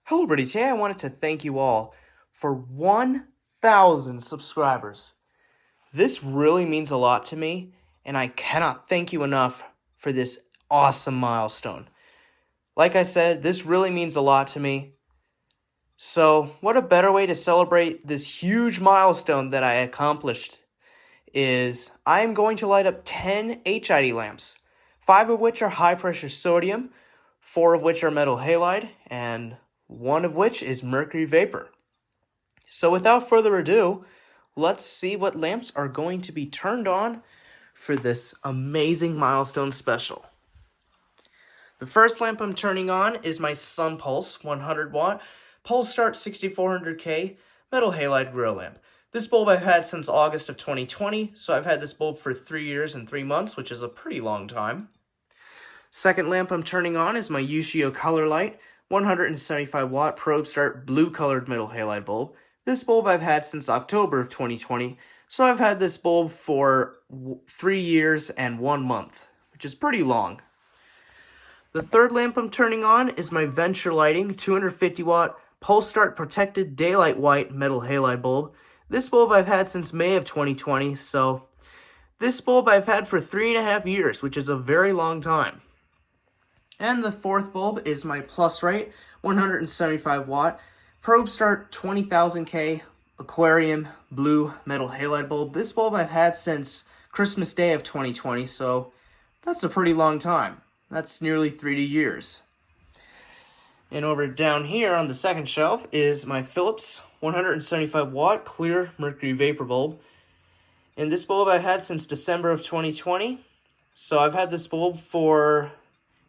Hello everybody, today I wanted to thank you all for 1,000 subscribers. This really means a lot to me, and I cannot thank you enough for this awesome milestone. Like I said, this really means a lot to me. So what a better way to celebrate this huge milestone that I accomplished is I am going to light up 10 HID lamps, 5 of which are high pressure sodium, 4 of which are metal halide, and 1 of which is mercury vapor. So without further ado, let's see what lamps are going to be turned on for this amazing milestone special. The first lamp I'm turning on is my Sun Pulse 100 watt Pulse Start 6400K metal halide grill lamp. This bulb I've had since August of 2020, so I've had this bulb for 3 years and 3 months, which is a pretty long time. Second lamp I'm turning on is my Ushio ColorLite 175 watt Probe Start blue colored metal halide bulb. This bulb I've had since October of 2020, so I've had this bulb for 3 years and 1 month, which is pretty long. The third lamp I'm turning on is my Venture Lighting 250 watt Pulse Start Protected Daylight White metal halide bulb. This bulb I've had since May of 2020, so this bulb I've had for 3.5 years, which is a very long time. And the fourth bulb is my Plusrite 175 watt Probe Start 20,000K Aquarium blue metal halide bulb. This bulb I've had since Christmas Day of 2020, so that's a pretty long time. That's nearly 3 years. And over down here on the second shelf is my Philips 175 watt clear mercury vapor bulb. And this bulb I've had since December of 2020, so I've had this bulb for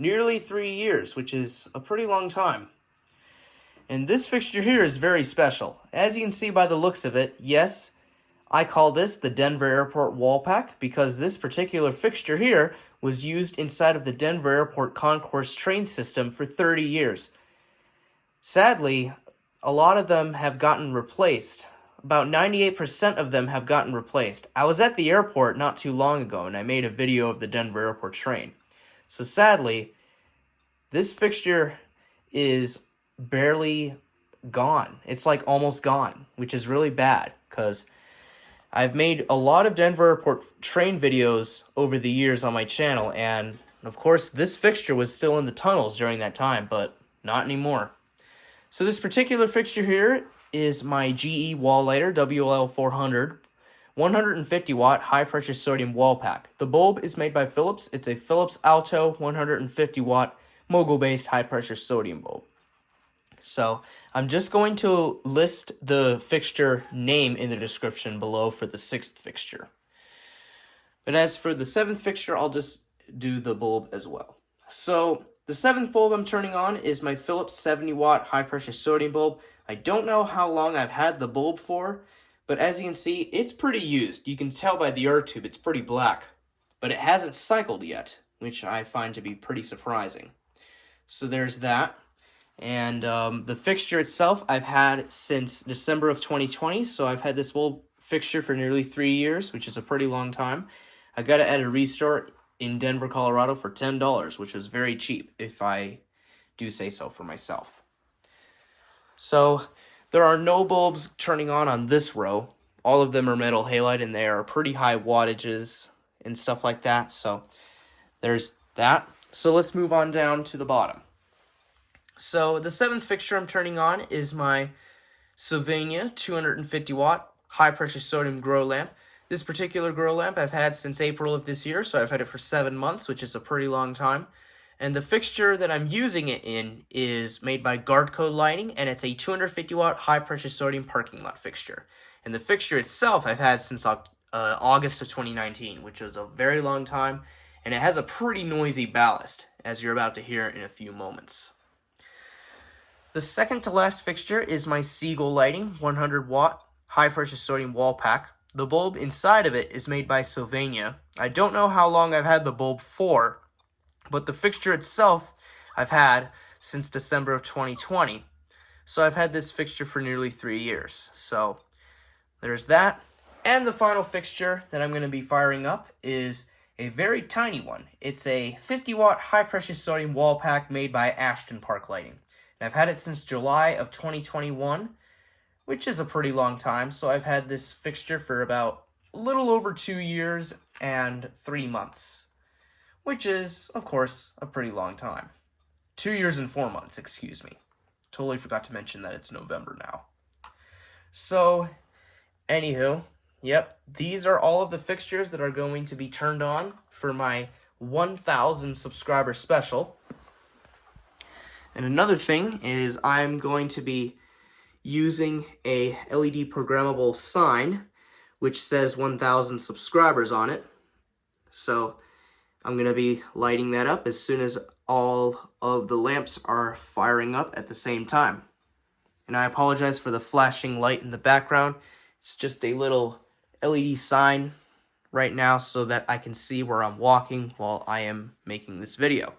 nearly 3 years, which is a pretty long time. And this fixture here is very special. As you can see by the looks of it, yes, I call this the Denver Airport Wallpack because this particular fixture here was used inside of the Denver Airport concourse train system for 30 years. Sadly, a lot of them have gotten replaced. About 98% of them have gotten replaced. I was at the airport not too long ago and I made a video of the Denver Airport train. So sadly, this fixture is barely gone. It's like almost gone, which is really bad because I've made a lot of Denver Airport train videos over the years on my channel, and of course this fixture was still in the tunnels during that time, but not anymore. So this particular fixture here is my GE Wallighter WL400 150 watt high pressure sodium Wallpack. The bulb is made by Philips. It's a Philips Alto 150 watt mogul based high pressure sodium bulb. So I'm just going to list the fixture name in the description below for the sixth fixture. But as for the seventh fixture, I'll just do the bulb as well. So the seventh bulb I'm turning on is my Philips 70 watt high pressure sodium bulb. I don't know how long I've had the bulb for, but as you can see, it's pretty used. You can tell by the air tube, it's pretty black, but it hasn't cycled yet, which I find to be pretty surprising. So there's that. And the fixture itself I've had since December of 2020, so I've had this bulb fixture for nearly 3 years, which is a pretty long time. I got it at a restore in Denver, Colorado for $10, which was very cheap, if I do say so for myself. So there are no bulbs turning on this row. All of them are metal halide, and they are pretty high wattages and stuff like that. So there's that. So let's move on down to the bottom. So the seventh fixture I'm turning on is my Sylvania 250 watt high pressure sodium grow lamp. This particular grow lamp I've had since April of this year, so I've had it for 7 months, which is a pretty long time. And the fixture that I'm using it in is made by Guardcode Lighting, and it's a 250 watt high pressure sodium parking lot fixture. And the fixture itself I've had since August of 2019, which was a very long time, and it has a pretty noisy ballast, as you're about to hear in a few moments. The second to last fixture is my Seagull lighting, 100 watt high pressure sodium Wallpack. The bulb inside of it is made by Sylvania. I don't know how long I've had the bulb for, but the fixture itself I've had since December of 2020. So I've had this fixture for nearly 3 years. So there's that. And the final fixture that I'm going to be firing up is a very tiny one. It's a 50 watt high pressure sodium Wallpack made by Ashton Park Lighting. And I've had it since July of 2021, which is a pretty long time. So I've had this fixture for about a little over 2 years and 3 months, which is, of course, a pretty long time. 2 years and 4 months, excuse me. Totally forgot to mention that it's November now. So, anywho, yep, these are all of the fixtures that are going to be turned on for my 1,000 subscriber special. And another thing is I'm going to be using a LED programmable sign which says 1,000 subscribers on it. So I'm going to be lighting that up as soon as all of the lamps are firing up at the same time. And I apologize for the flashing light in the background. It's just a little LED sign right now so that I can see where I'm walking while I am making this video.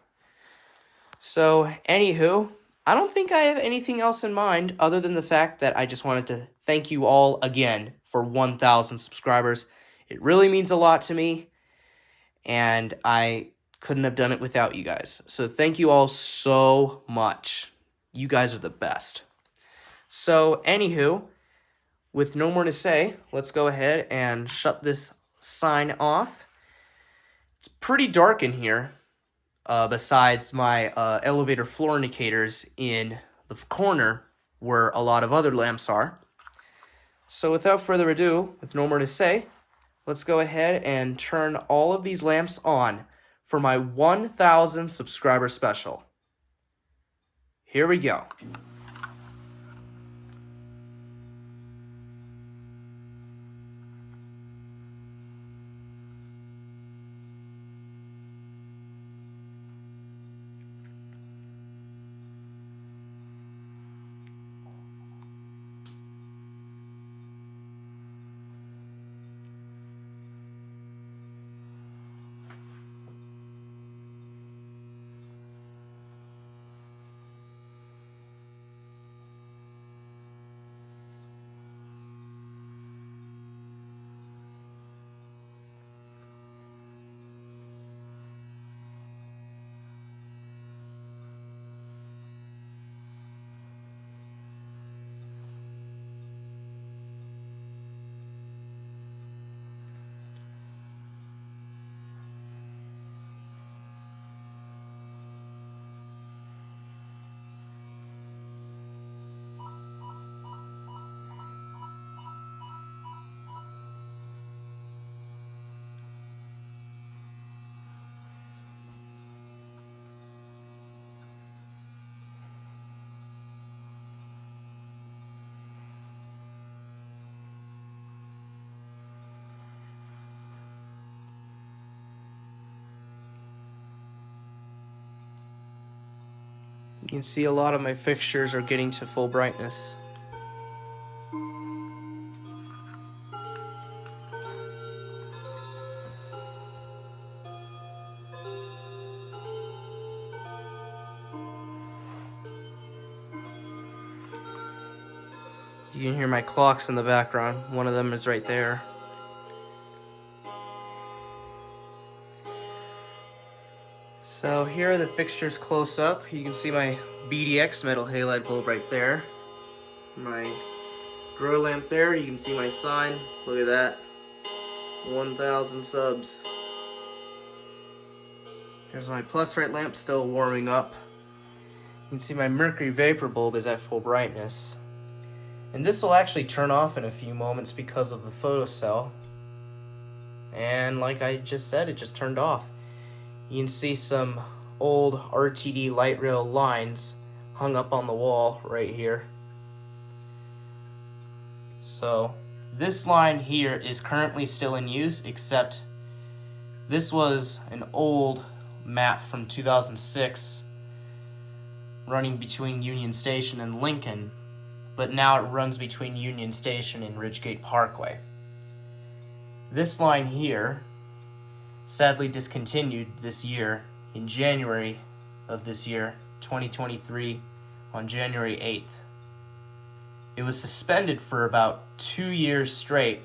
So, anywho, I don't think I have anything else in mind other than the fact that I just wanted to thank you all again for 1,000 subscribers. It really means a lot to me, and I couldn't have done it without you guys. So thank you all so much. You guys are the best. So, anywho, with no more to say, let's go ahead and shut this sign off. It's pretty dark in here. Besides my elevator floor indicators in the corner where a lot of other lamps are. So without further ado, with no more to say, let's go ahead and turn all of these lamps on for my 1,000 subscriber special. Here we go. You can see a lot of my fixtures are getting to full brightness. You can hear my clocks in the background. One of them is right there. So here are the fixtures close up. You can see my BDX metal halide bulb right there. My grow lamp there. You can see my sign. Look at that. 1,000 subs. There's my Plusrite lamp still warming up. You can see my Mercury vapor bulb is at full brightness. And this will actually turn off in a few moments because of the photocell. And like I just said, it just turned off. You can see some old RTD light rail lines hung up on the wall right here. So this line here is currently still in use, except this was an old map from 2006 running between Union Station and Lincoln, but now it runs between Union Station and Ridgegate Parkway. This line here sadly discontinued this year in January of this year, 2023, on January 8th. It was suspended for about 2 years straight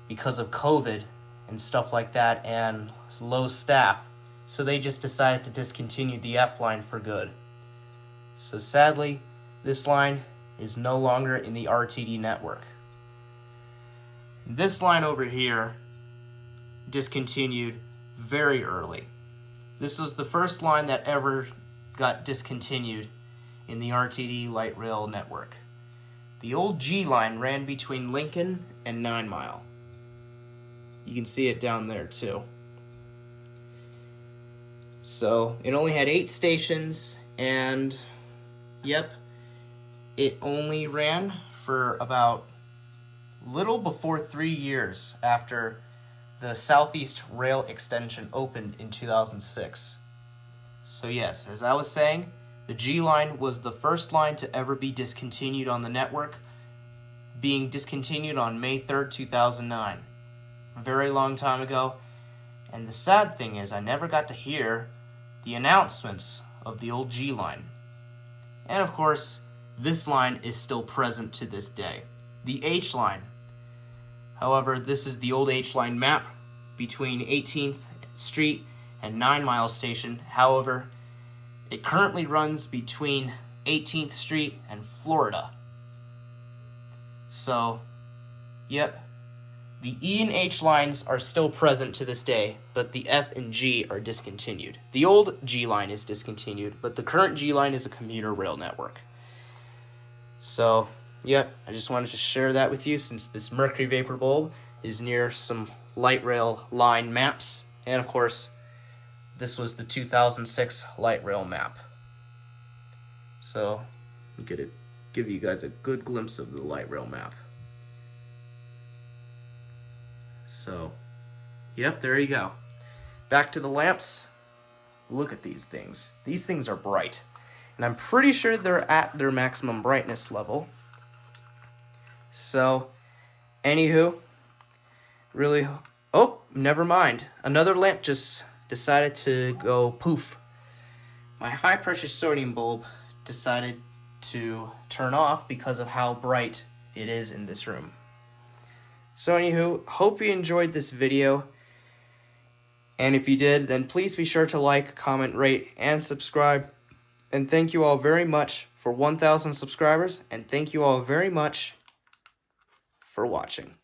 because of COVID and stuff like that and low staff, so they just decided to discontinue the F line for good. So sadly, this line is no longer in the RTD network. This line over here discontinued very early. This was the first line that ever got discontinued in the RTD light rail network. The old G line ran between Lincoln and 9 Mile. You can see it down there too. So it only had 8 stations, and yep, it only ran for about little before 3 years after the Southeast Rail Extension opened in 2006. So yes, as I was saying, the G line was the first line to ever be discontinued on the network, being discontinued on May 3rd, 2009. A very long time ago. And the sad thing is, I never got to hear the announcements of the old G line. And of course, this line is still present to this day. The H line. However, this is the old H line map between 18th Street and 9 Mile Station. However, it currently runs between 18th Street and Florida. So, yep, the E and H lines are still present to this day, but the F and G are discontinued. The old G line is discontinued, but the current G line is a commuter rail network. So, yep, I just wanted to share that with you since this Mercury vapor bulb is near some light rail line maps. And of course, this was the 2006 light rail map. So, I'm going to give you guys a good glimpse of the light rail map. So, yep, there you go. Back to the lamps. Look at these things. These things are bright. And I'm pretty sure they're at their maximum brightness level. So, anywho, really, oh, never mind. Another lamp just decided to go poof. My high pressure sodium bulb decided to turn off because of how bright it is in this room. So anywho, hope you enjoyed this video. And if you did, then please be sure to like, comment, rate, and subscribe. And thank you all very much for 1,000 subscribers. And thank you all very much for watching.